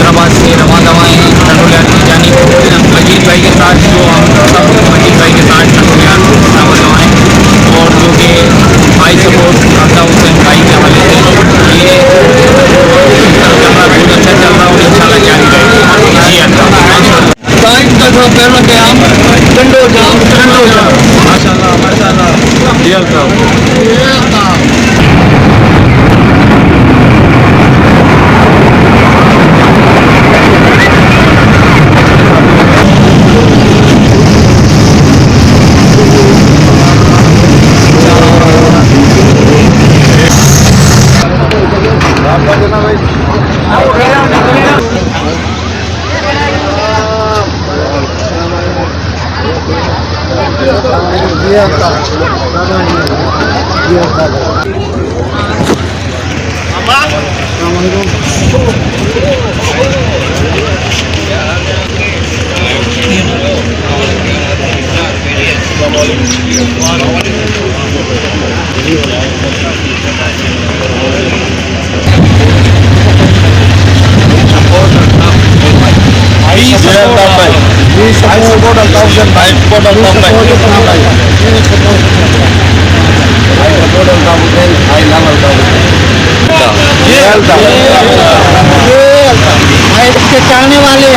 हैदराबाद से रवा दवाएँ हैं टंडोलियार की जानी मजीद भाई के साथ, जो हम सब मजीद भाई के साथ टंडोलियार रवा दवाएँ, और जो कि भाई सपोर्ट अता हुसैन भाई के हवाले से ये चल रहा है, बहुत अच्छा चल रहा है और इंशाल्लाह जारी रहेगा। जी अल्लाह पहला क्या टंडो जाम माशाल्लाह माशाल्लाह जी अल्लाह। इसके चाहने वाले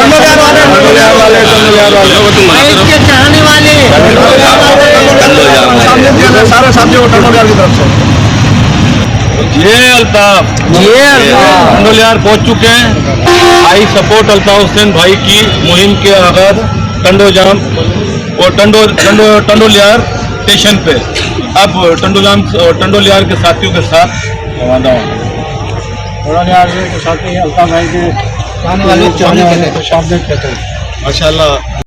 इसके चाहने वाले सारे साथियों को टंडोलियार की तरफ से ये अल्ताफ टंडोलियार पहुंच चुके हैं। आई सपोर्ट अल्ताफ हुसैन भाई की मुहिम के आगाज टंडोजाम और टंडोलियार स्टेशन पे अब टंडोलियार के साथियों के साथ टंडोलियार के साथी अल्ताफ भाई के चाहने वाले माशाल्लाह।